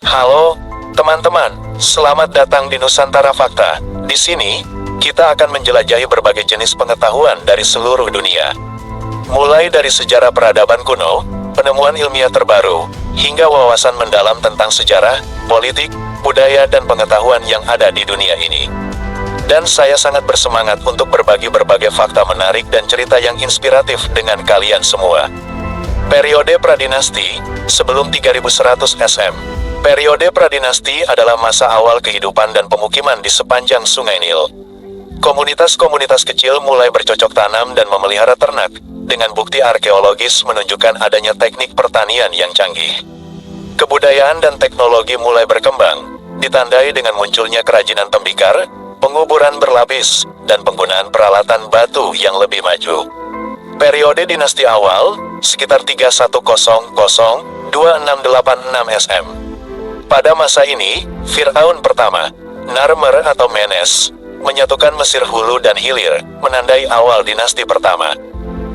Halo, teman-teman. Selamat datang di Nusantara Fakta. Di sini, kita akan menjelajahi berbagai jenis pengetahuan dari seluruh dunia. Mulai dari sejarah peradaban kuno, penemuan ilmiah terbaru, hingga wawasan mendalam tentang sejarah, politik, budaya, dan pengetahuan yang ada di dunia ini. Dan saya sangat bersemangat untuk berbagi berbagai fakta menarik dan cerita yang inspiratif dengan kalian semua. Periode Pradinasti, sebelum 3100 SM. Periode Pradinasti adalah masa awal kehidupan dan pemukiman di sepanjang Sungai Nil. Komunitas-komunitas kecil mulai bercocok tanam dan memelihara ternak, dengan bukti arkeologis menunjukkan adanya teknik pertanian yang canggih. Kebudayaan dan teknologi mulai berkembang, ditandai dengan munculnya kerajinan tembikar, penguburan berlapis, dan penggunaan peralatan batu yang lebih maju. Periode dinasti awal, sekitar 3100-2686 SM. Pada masa ini, Fir'aun pertama, Narmer atau Menes, menyatukan Mesir Hulu dan Hilir, menandai awal dinasti pertama.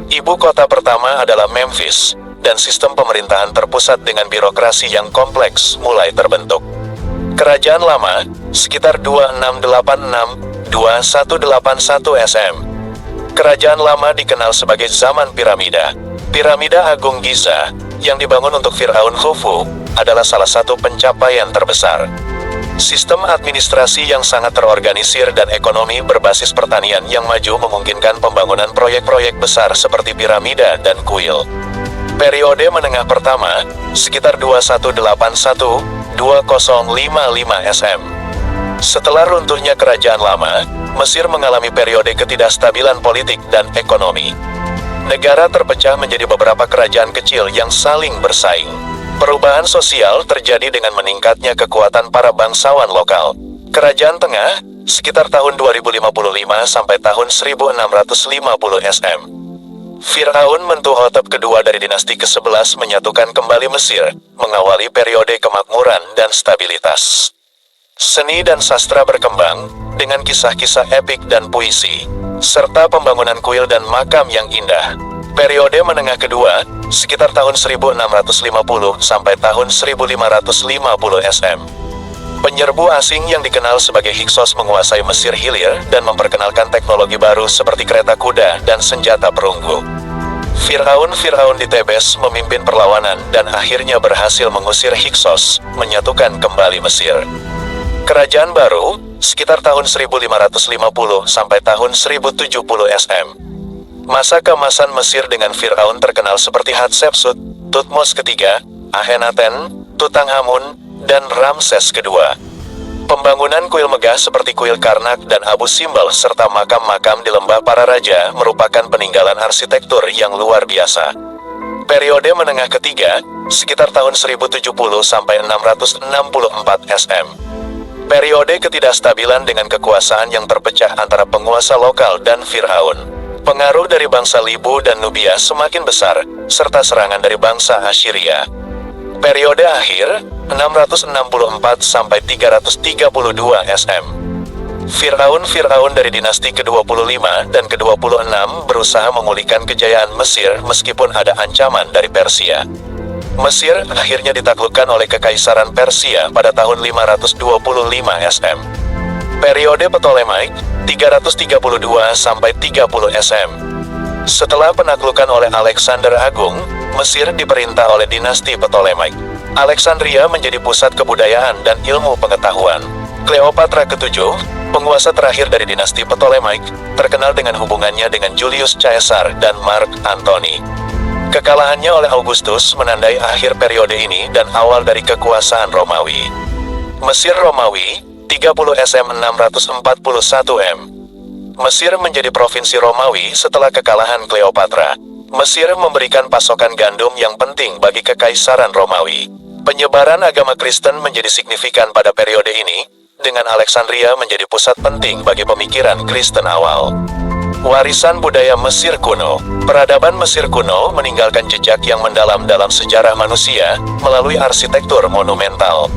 Ibu kota pertama adalah Memphis, dan sistem pemerintahan terpusat dengan birokrasi yang kompleks mulai terbentuk. Kerajaan lama, sekitar 2686-2181 SM. Kerajaan lama dikenal sebagai zaman piramida. Piramida Agung Giza, yang dibangun untuk Fir'aun Khufu, adalah salah satu pencapaian terbesar. Sistem administrasi yang sangat terorganisir dan ekonomi berbasis pertanian yang maju memungkinkan pembangunan proyek-proyek besar seperti piramida dan kuil. Periode menengah pertama, sekitar 2181-2055 SM. Setelah runtuhnya kerajaan lama, Mesir mengalami periode ketidakstabilan politik dan ekonomi. Negara terpecah menjadi beberapa kerajaan kecil yang saling bersaing. Perubahan sosial terjadi dengan meningkatnya kekuatan para bangsawan lokal. Kerajaan Tengah, sekitar tahun 2055 sampai tahun 1650 SM. Fir'aun Mentuhotep kedua dari dinasti ke-11 menyatukan kembali Mesir, mengawali periode kemakmuran dan stabilitas. Seni dan sastra berkembang, dengan kisah-kisah epik dan puisi, serta pembangunan kuil dan makam yang indah. Periode menengah kedua, sekitar tahun 1650 sampai tahun 1550 SM. Penyerbu asing yang dikenal sebagai Hyksos menguasai Mesir Hilir dan memperkenalkan teknologi baru seperti kereta kuda dan senjata perunggu. Fir'aun di Tebes memimpin perlawanan dan akhirnya berhasil mengusir Hyksos, menyatukan kembali Mesir. Kerajaan baru, sekitar tahun 1550 sampai tahun 1070 SM. Masa keemasan Mesir dengan Fir'aun terkenal seperti Hatshepsut, Thutmose III, Akhenaten, Tutankhamun, dan Ramses II. Pembangunan kuil megah seperti kuil Karnak dan Abu Simbel serta makam-makam di lembah para raja merupakan peninggalan arsitektur yang luar biasa. Periode menengah ketiga, sekitar tahun 1070 sampai 664 SM. Periode ketidakstabilan dengan kekuasaan yang terpecah antara penguasa lokal dan Fir'aun. Pengaruh dari bangsa Libu dan Nubia semakin besar, serta serangan dari bangsa Assyria. Periode akhir, 664 sampai 332 SM. Fir'aun dari dinasti ke-25 dan ke-26 berusaha memulihkan kejayaan Mesir meskipun ada ancaman dari Persia. Mesir akhirnya ditaklukkan oleh Kekaisaran Persia pada tahun 525 SM. Periode Ptolemaic, 332 sampai 30 SM. Setelah penaklukan oleh Alexander Agung, Mesir diperintah oleh dinasti Ptolemaic. Alexandria menjadi pusat kebudayaan dan ilmu pengetahuan. Cleopatra ke-7, penguasa terakhir dari dinasti Ptolemaic, terkenal dengan hubungannya dengan Julius Caesar dan Mark Antony. Kekalahannya oleh Augustus menandai akhir periode ini dan awal dari kekuasaan Romawi. Mesir Romawi, 30 SM 641 M. Mesir menjadi provinsi Romawi setelah kekalahan Cleopatra. Mesir memberikan pasokan gandum yang penting bagi Kekaisaran Romawi. Penyebaran agama Kristen menjadi signifikan pada periode ini, dengan Alexandria menjadi pusat penting bagi pemikiran Kristen awal. Warisan budaya Mesir kuno. Peradaban Mesir kuno meninggalkan jejak yang mendalam dalam sejarah manusia melalui arsitektur monumental.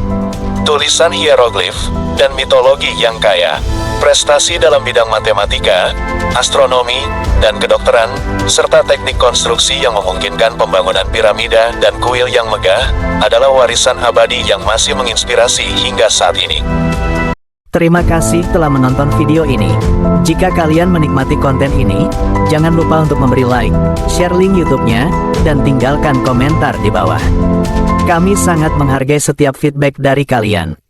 tulisan hieroglif, dan mitologi yang kaya. Prestasi dalam bidang matematika, astronomi, dan kedokteran, serta teknik konstruksi yang memungkinkan pembangunan piramida dan kuil yang megah, adalah warisan abadi yang masih menginspirasi hingga saat ini. Terima kasih telah menonton video ini. Jika kalian menikmati konten ini, jangan lupa untuk memberi like, share link YouTube-nya, dan tinggalkan komentar di bawah. Kami sangat menghargai setiap feedback dari kalian.